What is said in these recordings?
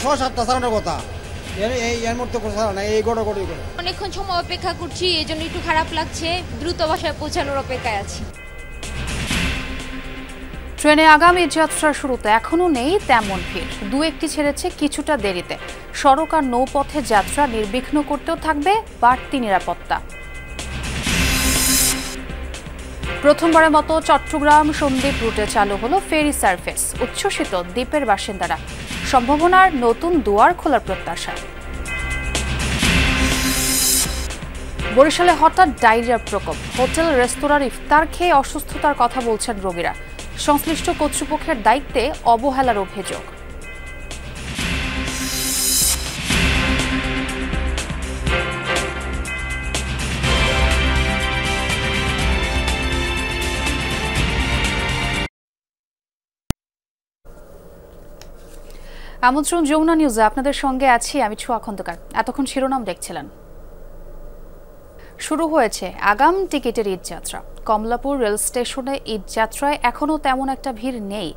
6-7টা চালানোর কথা, এর মধ্যে করে চালানো এই গড়গড়ি করে। অনেকক্ষণ সময় অপেক্ষা করছি, এই জন্য একটু খারাপ লাগছে। দ্রুত বাসায় পৌঁছানোর অপেক্ষায় আছি। ট্রেনে আগামী যাত্রার শুরুতে এখনও নেই তেমন ভিড়, দু একটি ছেড়েছে কিছুটা দেরিতে। সড়ক আর নৌপথে যাত্রা নির্বিঘ্ন করতেও থাকবে বাড়তি নিরাপত্তা। প্রথমবারের মতো চট্টগ্রাম সন্দ্বীপ রুটে চালু হলো ফেরি সার্ভিস। উচ্ছ্বসিত দ্বীপের বাসিন্দারা, সম্ভাবনার নতুন দুয়ার খোলার প্রত্যাশা। বরিশালে হঠাৎ ডায়রিয়ার প্রকোপ, হোটেল রেস্তোরাঁর ইফতার খেয়ে অসুস্থতার কথা বলছেন রোগীরা। সংশ্লিষ্ট কর্তৃপক্ষের দায়িত্বে অবহেলার অভিযোগ। আমন্ত্রণ যমুনা নিউজে আপনাদের সঙ্গে আছি আমি ছোঁয়া খন্দকার। এতক্ষণ শিরোনাম দেখছিলেন। শুরু হয়েছে আগাম টিকিটের ঈদযাত্রা। কমলাপুর রেল স্টেশনে ঈদযাত্রায় এখনও তেমন একটা ভিড় নেই।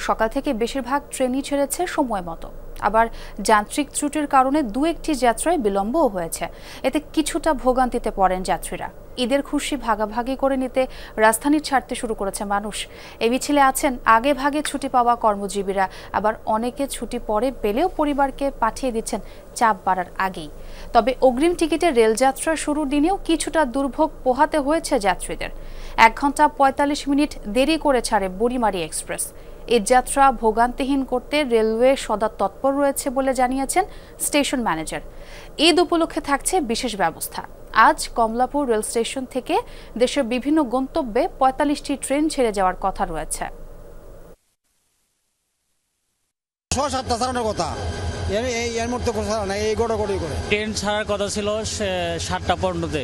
সকাল থেকে বেশিরভাগ ট্রেনই ছেড়েছে সময় মতো, আবার যান্ত্রিক ত্রুটির কারণে দু একটি যাত্রায় বিলম্বও হয়েছে। এতে কিছুটা ভোগান্তিতে পড়েন যাত্রীরা। ঈদের খুশি ভাগাভাগি করে নিতে রাজধানী ছাড়তে শুরু করেছে মানুষ। এই মিছিলে আছেন আগে ভাগে ছুটি পাওয়া কর্মজীবীরা, আবার অনেকে ছুটি পরে পেলেও পরিবারকে পাঠিয়ে দিচ্ছেন চাপ বাড়ার আগেই। তবে অগ্রিম টিকিটে রেলযাত্রার শুরুর দিনেও কিছুটা দুর্ভোগ পোহাতে হয়েছে যাত্রীদের। 1 ঘন্টা 45 মিনিট দেরি করে ছাড়ে বুড়িমারি এক্সপ্রেস। এই যাত্রা ভোগান্তিহীন করতে রেলওয়ে সদা তৎপর রয়েছে বলে জানিয়েছেন স্টেশন ম্যানেজার। ঈদ উপলক্ষে থাকছে বিশেষ ব্যবস্থা। আজ কমলাপুর রেল স্টেশন থেকে দেশের বিভিন্ন গন্তব্যে 45টি ট্রেন ছেড়ে যাওয়ার কথা রয়েছে। 6-7টা চালানোর কথা, এর মধ্যে করে চালানো এই গড়গড়ি করে। ট্রেন ছাড়ার কথা ছিল 7টা 15-তে,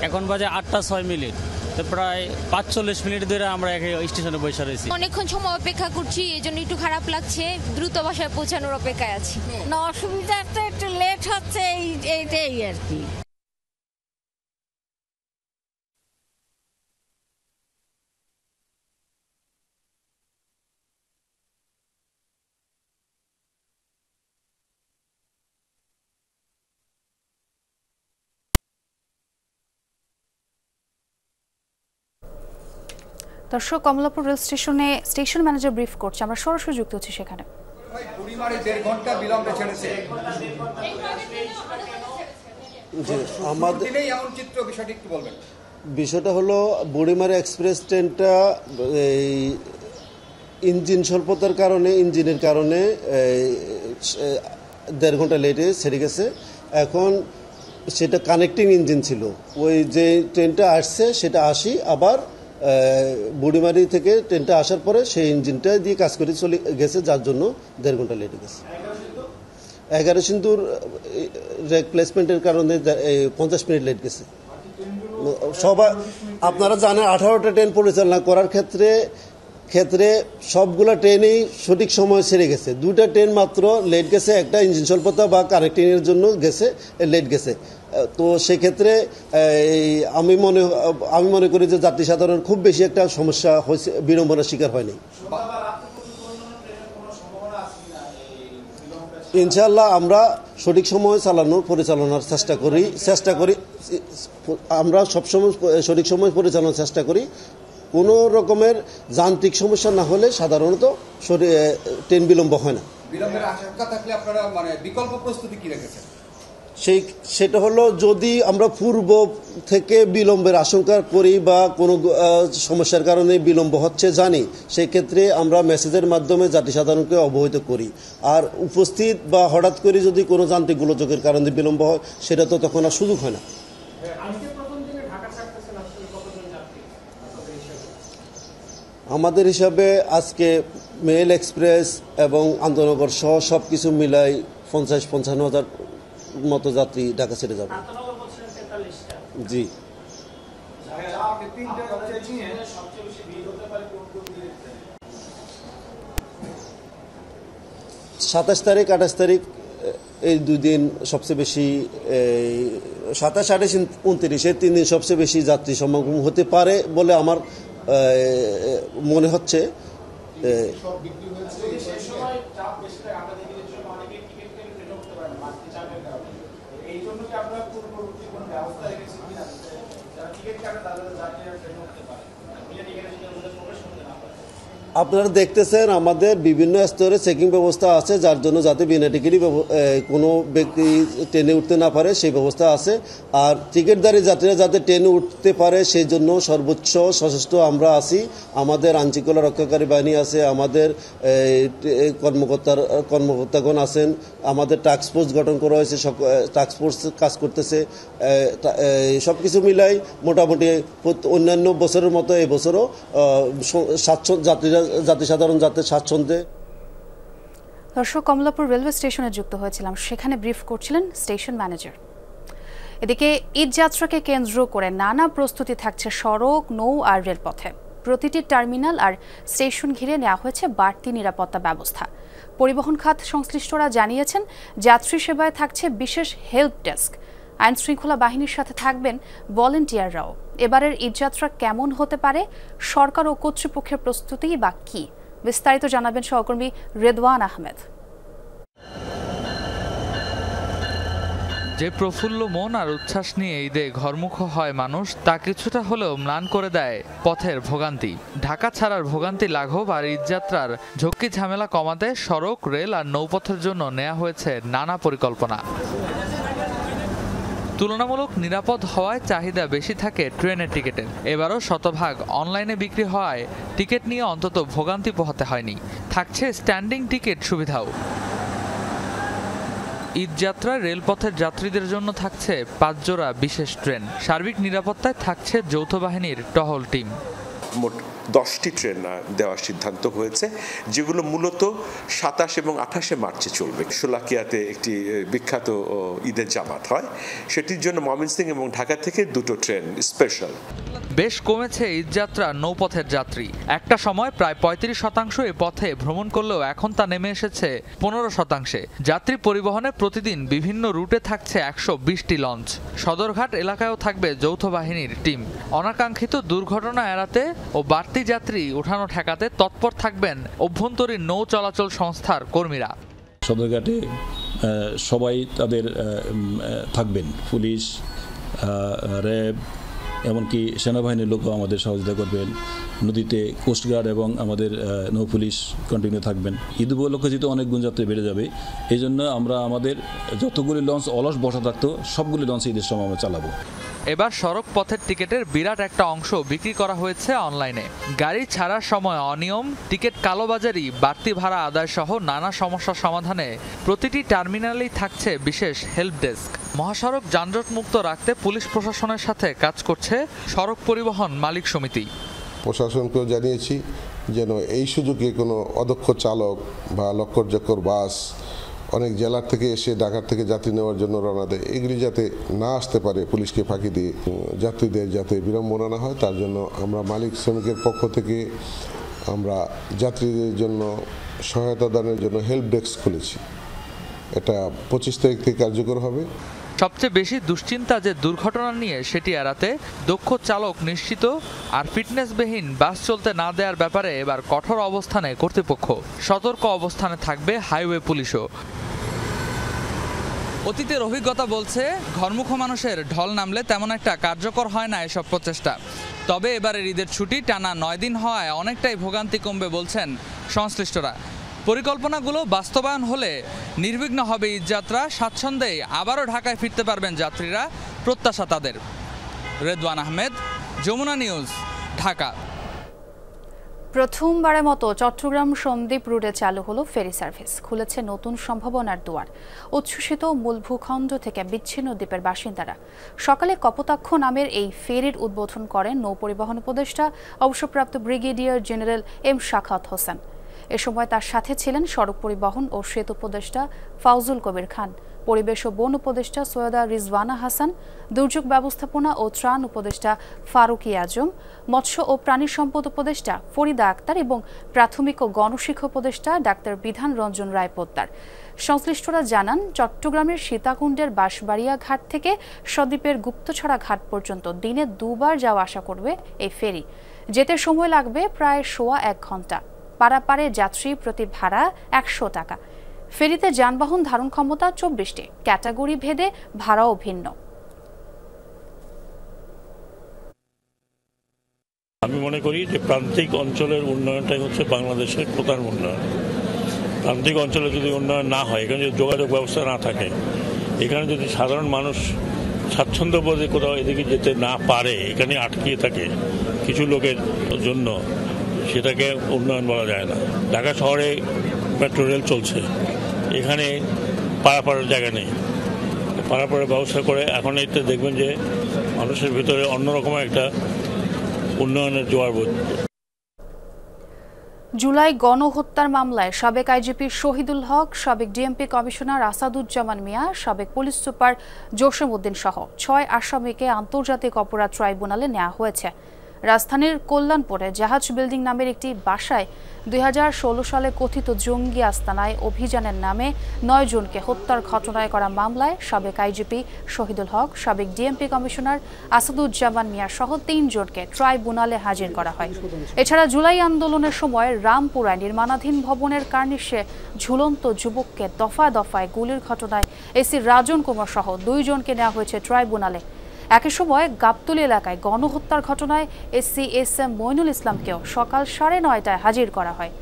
এখন বাজে 8টা 6 মিনিট। তো প্রায় 45 মিনিট ধরে আমরা স্টেশনে বসে রয়েছি। অনেকক্ষণ সময় অপেক্ষা করছি, এই জন্য একটু খারাপ লাগছে। দ্রুত বাসায় পৌঁছানোর অপেক্ষায় আছি। না, অসুবিধা তো একটু লেট হচ্ছে, এইটাই আর কি। দর্শক, কমলাপুর রেল স্টেশনে স্টেশন ম্যানেজার ব্রিফ করছে, আমরা সরাসরি যুক্ত হচ্ছি সেখানে। বিষয়টা হলো বুড়িমারি এক্সপ্রেস ট্রেনটা এই ইঞ্জিন স্বল্পতার কারণে, ইঞ্জিনের কারণে 1.5 ঘন্টা লেটে ছেড়ে গেছে। এখন সেটা কানেক্টিং ইঞ্জিন ছিল, ওই যে ট্রেনটা আসছে সেটা আসি আবার বুড়িমারি থেকে ট্রেনটা আসার পরে সেই ইঞ্জিনটা দিয়ে কাজ করে চলে গেছে, যার জন্য 1.5 ঘন্টা লেটে গেছে। 11 সিন্ধুর রিপ্লেসমেন্টের কারণে 50 মিনিট লেট গেছে। সবাই আপনারা জানেন 18টা ট্রেন পরিচালনা করার ক্ষেত্রে সবগুলা ট্রেনেই সঠিক সময় ছেড়ে গেছে। 2টা ট্রেন মাত্র লেট গেছে, একটা ইঞ্জিন স্বল্পতা বা কানেক্টিংয়ের জন্য গেছে, লেট গেছে। তো সেক্ষেত্রে আমি মনে করি যে যাত্রী সাধারণ খুব বেশি একটা সমস্যা হয়েছে, বিড়ম্বনার শিকার হয়নি। ইনশাআল্লাহ আমরা সঠিক সময় পরিচালনার চেষ্টা করি। আমরা সবসময় সঠিক সময় পরিচালনার চেষ্টা করি। কোনো রকমের যান্ত্রিক সমস্যা না হলে সাধারণত ট্রেন বিলম্ব হয় না। বিলম্বের আশঙ্কা থাকলে আপনারা বিকল্প প্রস্তুতি কি রেখেছেন? সেটা হলো, যদি আমরা পূর্ব থেকে বিলম্বের আশঙ্কা করি বা কোনো সমস্যার কারণে বিলম্ব হচ্ছে জানি, সেক্ষেত্রে আমরা মেসেজের মাধ্যমে যাত্রী সাধারণকে অবহিত করি। আর উপস্থিত বা হঠাৎ করে যদি কোনো যান্ত্রিক গোলযোগের কারণে বিলম্ব হয়, সেটা তো তখন আর সুযোগ হয় না। আমাদের হিসাবে আজকে মেল এক্সপ্রেস এবং আন্তনগর সহ সব কিছু মিলাই 50-55 হাজার মতো যাত্রী ঢাকা ছেড়ে যাবে। জি, 27 তারিখ 28 তারিখ এই 2 দিন সবচেয়ে বেশি, 27, 28, 29 এই 3 দিন সবচেয়ে বেশি যাত্রী সমাগম হতে পারে বলে আমার মনে হচ্ছে। আপনারা দেখতেছেন আমাদের বিভিন্ন স্তরে চেকিং ব্যবস্থা আছে, যার জন্য যাতে বিনা টিকিটই কোনো ব্যক্তি ট্রেনে উঠতে না পারে সেই ব্যবস্থা আছে। আর টিকিটধারী যাত্রীরা যাতে ট্রেনে উঠতে পারে সেই জন্য সর্বোচ্চ সচেষ্ট আমরা আছি। আমাদের আইনশৃঙ্খলা রক্ষাকারী বাহিনী আছে, আমাদের কর্মকর্তাগণ আছেন, আমাদের টাস্ক ফোর্স গঠন করা হয়েছে, টাস্ক ফোর্স কাজ করতেছে। সব কিছু মিলাই মোটামুটি অন্যান্য বছরের মতো এবছরও যাত্রী সাধারণ যাত্রী স্বাচ্ছন্দ্যে। দর্শক, কমলাপুর রেলওয়ে স্টেশনে যুক্ত হয়েছিলাম, সেখানে ব্রিফ করছিলেন স্টেশন ম্যানেজার। এদিকে ঈদ যাত্রাকে কেন্দ্র করে নানা প্রস্তুতি থাকছে সড়ক, নৌ আর রেলপথে। প্রতিটি টার্মিনাল আর স্টেশন ঘিরে নেওয়া হয়েছে বাড়তি নিরাপত্তা ব্যবস্থা। পরিবহন খাত সংশ্লিষ্টরা জানিয়েছেন, যাত্রী সেবায় থাকছে বিশেষ হেল্প ডেস্ক। আইন শৃঙ্খলা বাহিনীর সাথে থাকবেন ভলেন্টিয়াররাও। এবারের ঈদযাত্রা কেমন হতে পারে, সরকার ও কর্তৃপক্ষের প্রস্তুতি বা কি, বিস্তারিত জানাবেন সহকর্মী রেদওয়ান আহমেদ। যে প্রফুল্ল মন আর উচ্ছ্বাস নিয়ে ঈদে ঘরমুখ হয় মানুষ, তা কিছুটা হলেও ম্লান করে দেয় পথের ভোগান্তি। ঢাকা ছাড়ার ভোগান্তি লাঘব আর ঈদযাত্রার ঝক্কি ঝামেলা কমাতে সড়ক, রেল আর নৌপথের জন্য নেওয়া হয়েছে নানা পরিকল্পনা। তুলনামূলক নিরাপদ হওয়ায় চাহিদা বেশি থাকে ট্রেনের টিকিটের। এবারও শতভাগ অনলাইনে বিক্রি হওয়ায় টিকিট নিয়ে অন্তত ভোগান্তি পোহাতে হয়নি। থাকছে স্ট্যান্ডিং টিকিট সুবিধাও। ঈদযাত্রায় রেলপথের যাত্রীদের জন্য থাকছে ৫ জোড়া বিশেষ ট্রেন। সার্বিক নিরাপত্তায় থাকছে যৌথ বাহিনীর টহল টিম। মোট 10টি ট্রেন দেওয়ার সিদ্ধান্ত হয়েছে, যেগুলো মূলত 27 এবং 28 মার্চে চলবে। শোলাকিয়াতে একটি বিখ্যাত ঈদের জামাত হয়, সেটির জন্য ময়মনসিংহ এবং ঢাকা থেকে 2টো ট্রেন স্পেশাল। বেশ কমেছে ঈদযাত্রা নৌপথের যাত্রী। একটা সময় প্রায় 35% এ পথে ভ্রমণ করলেও এখন তা নেমে এসেছে 15%। যাত্রী পরিবহনে প্রতিদিন বিভিন্ন রুটে থাকছে 120টি লঞ্চ। সদরঘাট এলাকায়ও থাকবে যৌথ বাহিনীর টিম। অনাকাঙ্ক্ষিত দুর্ঘটনা এড়াতে ও বাড়তি যাত্রী ওঠানো ঠেকাতে তৎপর থাকবেন অভ্যন্তরীণ নৌ চলাচল সংস্থার কর্মীরা। সদরঘাটে সবাই তাদের থাকবেন, পুলিশ, র্যাব, এমনকি সেনাবাহিনীর লোকও আমাদের সহযোগিতা করবেন। নদীতে কোস্টগার্ড এবং আমাদের নৌ পুলিশ কন্টিনিউ থাকবেন। ঈদ উপলক্ষে যেহেতু অনেক গুণযাত্রী বেড়ে যাবে, এই জন্য আমরা আমাদের যতগুলি লঞ্চ অলস বসা থাকতো সবগুলি লঞ্চ ঈদের সময় আমরা চালাবো। এবার সড়ক পথের টিকিটের বিরাট একটা অংশ বিক্রি করা হয়েছে অনলাইনে। গাড়ি ছাড়ার সময় অনিয়ম, টিকিট কালোবাজারি, বাড়তি ভাড়া আদায় সহ নানা সমস্যা সমাধানে প্রতিটি টার্মিনালেই থাকছে বিশেষ হেল্প ডেস্ক। মহাসড়ক যানজট মুক্ত রাখতে পুলিশ প্রশাসনের সাথে কাজ করছে সড়ক পরিবহন মালিক সমিতি। প্রশাসনকেও জানিয়েছি যেন এই সুযোগে কোনো অদক্ষ চালক বা লক্কর বাস অনেক জেলার থেকে এসে ঢাকার থেকে যাত্রী নেওয়ার জন্য রওনা দেয়, এগুলি যাতে না আসতে পারে পুলিশকে ফাঁকি দিয়ে, যাত্রীদের যাতে বিড়ম্বনা না হয় তার জন্য আমরা মালিক শ্রমিকের পক্ষ থেকে আমরা যাত্রীদের জন্য সহায়তা দানের জন্য হেল্প ডেস্ক খুলেছি। এটা 25 তারিখ থেকে কার্যকর হবে। সবচেয়ে বেশি দুশ্চিন্তা যে দুর্ঘটনা নিয়ে, সেটি এড়াতে দক্ষ চালক নিশ্চিত আর ফিটনেসবিহীন বাস চলতে না দেওয়ার ব্যাপারে এবার কঠোর অবস্থানে কর্তৃপক্ষ। সতর্ক অবস্থানে থাকবে হাইওয়ে পুলিশও। অতীতের অভিজ্ঞতা বলছে, ঘরমুখ মানুষের ঢল নামলে তেমন একটা কার্যকর হয় না এসব প্রচেষ্টা। তবে এবারের ঈদের ছুটি টানা 9 দিন হওয়ায় অনেকটাই ভোগান্তি কমবে বলছেন সংশ্লিষ্টরা। পরিকল্পনাগুলো বাস্তবায়ন হলে নির্বিঘ্ন হবে ঈদযাত্রা। স্বাচ্ছন্দ্যেই আবারও ঢাকায় ফিরতে পারবেন যাত্রীরা, প্রত্যাশা তাদের। রেদওয়ান আহমেদ, যমুনা নিউজ, ঢাকা। প্রথমবারের মতো চট্টগ্রাম সন্দ্বীপ রুটে চালু হলো ফেরি সার্ভিস। খুলেছে নতুন সম্ভাবনার দুয়ার। উচ্ছ্বসিত মূল ভূখণ্ড থেকে বিচ্ছিন্ন দ্বীপের বাসিন্দারা। সকালে কপোতাক্ষ নামের এই ফেরির উদ্বোধন করেন নৌপরিবহন উপদেষ্টা অবসরপ্রাপ্ত brigadier general M Shakhawat Hossain. এ সময় তার সাথে ছিলেন সড়ক পরিবহন ও সেতু উপদেষ্টা ফাউজুল কবির খান, পরিবেশ ও বন উপদেষ্টা সৈয়দা রিজওয়ানা হাসান, দুর্যোগ ব্যবস্থাপনা ও ত্রাণ উপদেষ্টা ফারুক আজম, মৎস্য ও প্রাণী সম্পদ উপদেষ্টা ফরিদা আক্তার এবং প্রাথমিক ও গণশিক্ষা উপদেষ্টা ডাক্তার বিধান রঞ্জন রায় পোদ্দার। সংশ্লিষ্টরা জানান, চট্টগ্রামের সীতাকুণ্ডের বাঁশবাড়িয়া ঘাট থেকে সদ্বীপের গুপ্তছড়া ঘাট পর্যন্ত দিনে 2 বার যাওয়া আসা করবে এই ফেরি। যেতে সময় লাগবে প্রায় 1.25 ঘন্টা। পারাপারে যাত্রী প্রতি ভাড়া 100 টাকা। ফেরিতে যানবাহন ধারণ ক্ষমতা 24টি, ক্যাটাগরি ভেদে ভাড়াও ভিন্ন। আমি মনে করি যে প্রান্তিক অঞ্চলের উন্নয়নটাই হচ্ছে বাংলাদেশের প্রধান উন্নয়ন। প্রান্তিক অঞ্চলে যদি উন্নয়ন না হয়, এখানে যদি যোগাযোগ ব্যবস্থা না থাকে, এখানে যদি সাধারণ মানুষ স্বাচ্ছন্দ্য বোধে কোথাও এদিকে যেতে না পারে, এখানে আটকিয়ে থাকে কিছু লোকের জন্য, সেটাকে উন্নয়ন বলা যায় না। ঢাকা শহরে মেট্রো রেল চলছে, এখানে পারাপারের জায়গা নেই। পারাপারের ব্যবস্থা করে এখন এতে দেখবেন যে মানুষের ভিতরে অন্যরকম একটা উন্নয়নের জোয়ার বইছে। জুলাই গণহত্যার মামলায় সাবেক আইজিপি শহীদুল হক, সাবেক ডিএমপি কমিশনার আসাদুজ্জামান মিয়া, সাবেক পুলিশ সুপার জসিম উদ্দিন সহ 6 আসামিকে আন্তর্জাতিক অপরাধ ট্রাইব্যুনালে নেওয়া হয়েছে। রাজধানীর কল্যাণপুরে জাহাজ বিল্ডিং নামের একটি বাসায় 2016 সালে কথিত জঙ্গি আস্তানায় অভিযানের নামে 9 জনকে হত্যার ঘটনায় করা মামলায় সাবেক আইজিপি শহীদুল হক, সাবেক ডিএমপি কমিশনার আসাদুজ্জামান মিয়া সহ 3 জনকে ট্রাইব্যুনালে হাজির করা হয়। এছাড়া জুলাই আন্দোলনের সময় রামপুরায় নির্মাণাধীন ভবনের কার্নিশে ঝুলন্ত যুবককে দফায় দফায় গুলির ঘটনায় এসি রাজন কুমার সহ 2 জনকে নেওয়া হয়েছে ট্রাইব্যুনালে। একই সময় গাবতলী এলাকায় গণহত্যার ঘটনায় এসসি এসএম মইনুল ইসলামকেও সকাল 9:30টায় হাজির করা হয়।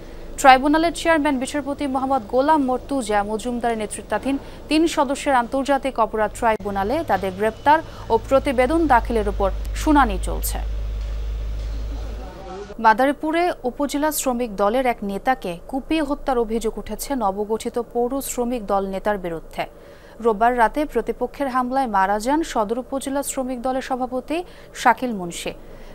ট্রাইব্যুনালের চেয়ারম্যান বিচারপতি মোহাম্মদ গোলাম মর্তুজা মজুমদারের নেতৃত্বাধীন 3 সদস্যের আন্তর্জাতিক অপরাধ ট্রাইব্যুনালে তাদের গ্রেপ্তার ও প্রতিবেদন দাখিলের উপর শুনানি চলছে। মাদারীপুরে উপজেলা শ্রমিক দলের এক নেতাকে কুপিয়ে হত্যার অভিযোগ উঠেছে নবগঠিত পৌর শ্রমিক দল নেতার বিরুদ্ধে। রোববার রাতে প্রতিপক্ষের হামলায় মারা যান সদর উপজেলা শ্রমিক দলের সভাপতি শাকিল মুন্সি।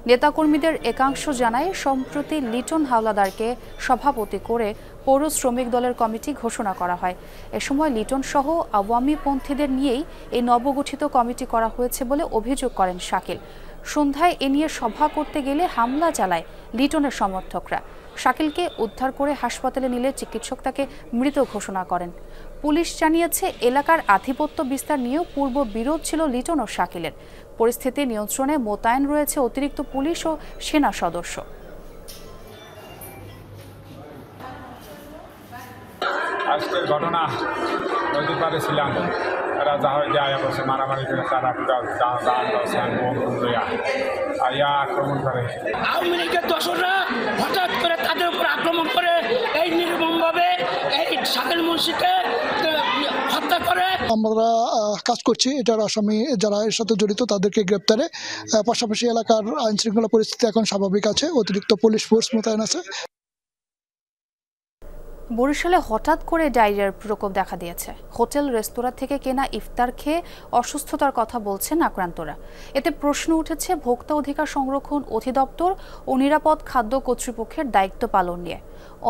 নেতাকর্মীদের একাংশ জানায় সম্প্রতি লিটন হাওলাদারকে সভাপতি করে পৌর শ্রমিক দলের কমিটি ঘোষণা করা হয়। এ সময় লিটন সহ আওয়ামী পন্থীদের নিয়েই এই নবগঠিত কমিটি করা হয়েছে বলে অভিযোগ করেন শাকিল। সন্ধ্যায় এ নিয়ে সভা করতে গেলে হামলা চালায় লিটনের সমর্থকরা। শাকিলকে উদ্ধার করে হাসপাতালে নিলে চিকিৎসক তাকে মৃত ঘোষণা করেন। পুলিশ জানিয়েছে এলাকার আধিপত্য বিস্তার নিয়েও পূর্ব বিরোধ ছিল লিটন ও শাকিলের। পরিস্থিতি নিয়ন্ত্রণে মোতায়েন রয়েছে অতিরিক্ত পুলিশ ও সেনা সদস্য। আজকের ঘটনা নদীর পাড়ে ছিলাম, তারা জাহাজ যায় বসে মারামারি করে তারা আইয়া আক্রমণ করে। আওয়ামী লীগের দোসররা হঠাৎ করে তাদের উপর আক্রমণ করে এই নির্মমভাবে এই শাকিল মুন্সিকে হত্যা করে। আমরা কাজ করছি এটার আসামি যারা এর সাথে জড়িত তাদেরকে গ্রেপ্তারে, পাশাপাশি এলাকার আইন শৃঙ্খলা পরিস্থিতি এখন স্বাভাবিক আছে, অতিরিক্ত পুলিশ ফোর্স মোতায়েন আছে। বরিশালে হঠাৎ করে ডায়রিয়ার প্রকোপ দেখা দিয়েছে। হোটেল রেস্তোরাঁ থেকে কেনা ইফতার খেয়ে অসুস্থতার কথা বলছেন আক্রান্তরা। এতে প্রশ্ন উঠেছে ভোক্তা অধিকার সংরক্ষণ অধিদপ্তর ও নিরাপদ খাদ্য কর্তৃপক্ষের দায়িত্ব পালন নিয়ে।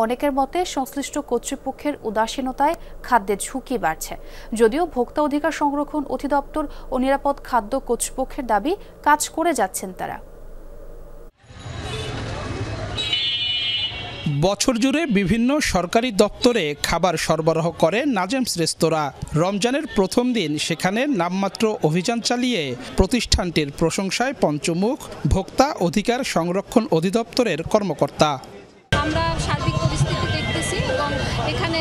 অনেকের মতে সংশ্লিষ্ট কর্তৃপক্ষের উদাসীনতায় খাদ্যের ঝুঁকি বাড়ছে। যদিও ভোক্তা অধিকার সংরক্ষণ অধিদপ্তর ও নিরাপদ খাদ্য কর্তৃপক্ষের দাবি কাজ করে যাচ্ছেন তারা। বছর জুড়ে বিভিন্ন সরকারি দপ্তরে খাবার সরবরাহ করে নাজেমস রেস্তোরাঁ। রমজানের প্রথম দিন সেখানে নামমাত্র অভিযান চালিয়ে প্রতিষ্ঠানটির প্রশংসায় পঞ্চমুখ ভোক্তা অধিকার সংরক্ষণ অধিদপ্তরের কর্মকর্তা। আমরা সার্বিক পরিস্থিতি দেখতেছি এবং এখানে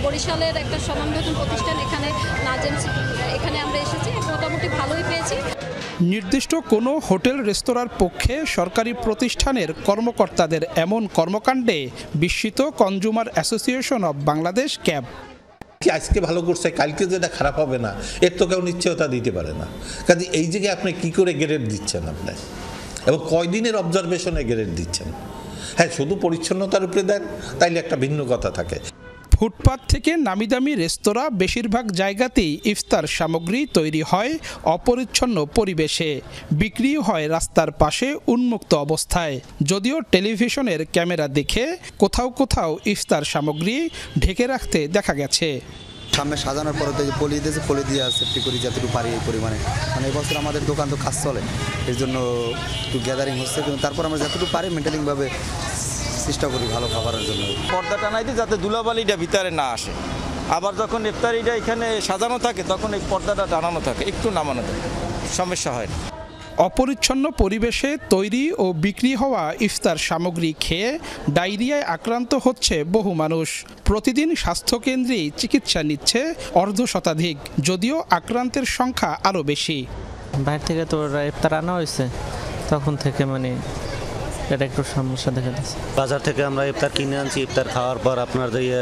বরিশালের একটা স্বনামধন্য প্রতিষ্ঠান এখানে নাজেমস, এখানে আমরা এসেছি, মোটামুটি ভালোই পেয়েছি। নির্দিষ্ট কোনো হোটেল রেস্তোরাঁর পক্ষে সরকারি প্রতিষ্ঠানের কর্মকর্তাদের এমন কর্মকাণ্ডে বিস্মিত consumer association of Bangladesh cab. আজকে ভালো করছে, কালকে যেটা খারাপ হবে না এর তো কেউ নিশ্চয়তা দিতে পারে না। কাজে এই জায়গায় আপনি কি করে গ্রেড দিচ্ছেন আপনি, এবং কয়দিনের অবজারভেশনে গ্রেড দিচ্ছেন? হ্যাঁ, শুধু পরিচ্ছন্নতার উপরে দেন তাইলে একটা ভিন্ন কথা থাকে। ফুটপাত থেকে নামিদামি রেস্তোরাঁ বেশিরভাগ জায়গাতেই ইফতার সামগ্রী তৈরি হয় অপরিচ্ছন্ন পরিবেশে, বিক্রি হয় রাস্তার পাশে উন্মুক্ত অবস্থায়। যদিও টেলিভিশনের ক্যামেরা দেখে কোথাও কোথাও ইফতার সামগ্রী ঢেকে রাখতে দেখা গেছে। সামনে সাজানোর পরে পলি দিয়েছে, পলি দিয়ে সেফটি করি যতটুকু পারি এই পরিমাণে। মানে এবছর আমাদের দোকান তো কাজ চলে, এর জন্য একটু গ্যাদারিং হচ্ছে, কিন্তু তারপর আমরা যতটুকু পারি মেনটেনিংভাবে চেষ্টা করি ভালো খাবারের জন্য। পর্দা টানাই দিই যাতে ধুলাবালিটা ভিতরে না আসে। আবার যখন ইফতারিটা এখানে সাজানো থাকে তখন এই পর্দাটা টানানো থাকে, একটু নামানো থাকে, সমস্যা হয় না। অপরিচ্ছন্ন পরিবেশে তৈরি ও বিক্রি হওয়া ইফতার সামগ্রী খেয়ে ডায়রিয়ায় আক্রান্ত হচ্ছে বহু মানুষ। প্রতিদিন স্বাস্থ্যকেন্দ্রেই চিকিৎসা নিচ্ছে অর্ধশতাধিক, যদিও আক্রান্তের সংখ্যা আরও বেশি। বাইরে থেকে তো ইফতার আনা হয়েছে, তখন থেকে মানে এটা একটু সমস্যা দেখা দিচ্ছে। বাজার থেকে আমরা ইফতার কিনে আনছি, ইফতার খাওয়ার পর আপনার দিয়ে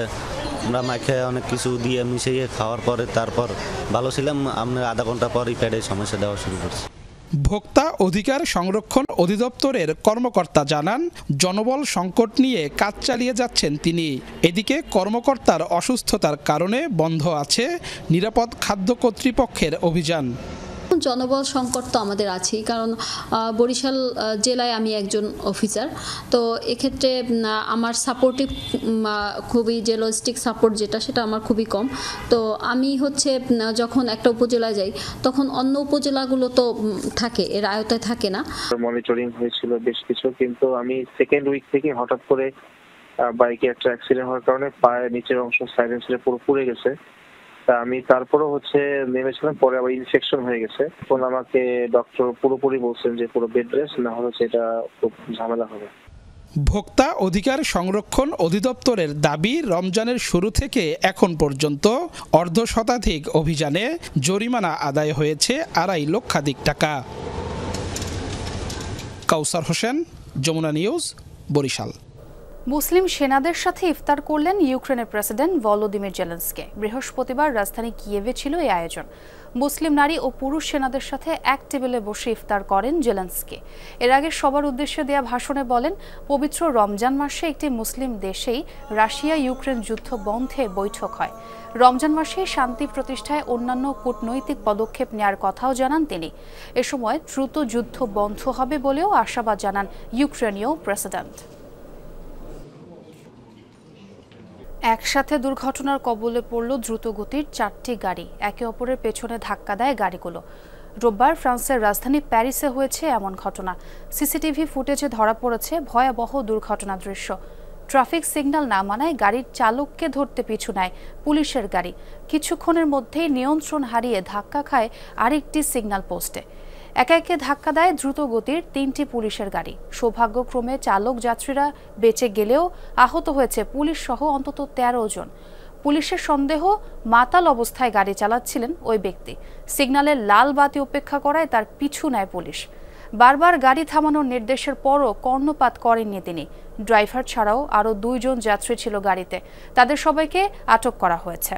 আমরা মাখে অনেক কিছু দিয়ে মিশিয়ে খাওয়ার পরে তারপর ভালো ছিলাম, আমরা আধা ঘন্টা পরই পেটে সমস্যা দেওয়া শুরু করছি। ভোক্তা অধিকার সংরক্ষণ অধিদপ্তরের কর্মকর্তা জানান, জনবল সংকট নিয়ে কাজ চালিয়ে যাচ্ছেন তিনি। এদিকে কর্মকর্তার অসুস্থতার কারণে বন্ধ আছে নিরাপদ খাদ্য কর্তৃপক্ষের অভিযান। জনবল সংকট তো আমাদের আছেই, কারণ বরিশাল জেলায় আমি একজন অফিসার, তো এক্ষেত্রে আমার সাপোর্টিভ খুবই যে লজিস্টিক সাপোর্ট সেটা আমার খুবই কম। তো আমি যখন একটা উপজেলায় যাই তখন অন্য উপজেলাগুলো তো থাকে, এর আয়তায় থাকে না। মনিটরিং হয়েছিল বেশ কিছু, কিন্তু আমি সেকেন্ড উইক থেকে হঠাৎ করে বাইকে একটা অ্যাক্সিডেন্ট হওয়ার কারণে পায়ের নিচের অংশ সাইলেন্সারে পুরো পুড়ে গেছে। আমি তারপরও নেমেছিলাম, পরে আবার ইনফেকশন হয়ে গেছে। এখন আমাকে ডক্টর পুরোপুরি বলছেন যে পুরো বেড রেস্ট, না হলে এটা খুব ঝামেলা হবে। ভোক্তা অধিকার সংরক্ষণ অধিদপ্তরের দাবি, রমজানের শুরু থেকে এখন পর্যন্ত অর্ধশতাধিক অভিযানে জরিমানা আদায় হয়েছে 2.5 লক্ষাধিক টাকা। কাউসার হোসেন, যমুনা নিউজ, বরিশাল। মুসলিম সেনাদের সাথে ইফতার করলেন ইউক্রেনের প্রেসিডেন্ট ভলোদিমির জেলেনস্কি। বৃহস্পতিবার রাজধানী কিয়েভে ছিল এই আয়োজন। মুসলিম নারী ও পুরুষ সেনাদের সাথে এক টেবিলে বসে ইফতার করেন জেলেনস্কি। এর আগে সবার উদ্দেশ্যে দেয়া ভাষণে বলেন, পবিত্র রমজান মাসে একটি মুসলিম দেশেই রাশিয়া ইউক্রেন যুদ্ধ বন্ধে বৈঠক হয়। রমজান মাসে শান্তি প্রতিষ্ঠায় অন্যান্য কূটনৈতিক পদক্ষেপ নেওয়ার কথাও জানান তিনি। এ সময় দ্রুত যুদ্ধ বন্ধ হবে বলেও আশাবাদ জানান ইউক্রেনীয় প্রেসিডেন্ট। একসাথে দুর্ঘটনার কবলে পড়ল দ্রুতগতির 4টি গাড়ি। একে অপরের পেছনে ধাক্কা দেয় গাড়িগুলো। রোববার ফ্রান্সের রাজধানী প্যারিসে হয়েছে এমন ঘটনা। সিসিটিভি ফুটেজে ধরা পড়েছে ভয়াবহ দুর্ঘটনার দৃশ্য। ট্রাফিক সিগন্যাল না মানায় গাড়ির চালককে ধরতে পিছু নেয় পুলিশের গাড়ি। কিছুক্ষণের মধ্যেই নিয়ন্ত্রণ হারিয়ে ধাক্কা খায় আরেকটি সিগন্যাল পোস্টে। একে একে ধাক্কা দেয় দ্রুতগতির 3টি পুলিশের গাড়ি। সৌভাগ্যক্রমে চালক যাত্রীরা বেঁচে গেলেও আহত হয়েছে পুলিশ সহ অন্তত 13 জন। পুলিশের সন্দেহ, মাতাল অবস্থায় গাড়ি চালাচ্ছিলেন ওই ব্যক্তি। সিগন্যালের লাল বাতি উপেক্ষা করায় তার পিছু নেয় পুলিশ। বারবার গাড়ি থামানোর নির্দেশের পরও কর্ণপাত করেননি তিনি। ড্রাইভার ছাড়াও আরও 2 জন যাত্রী ছিল গাড়িতে। তাদের সবাইকে আটক করা হয়েছে।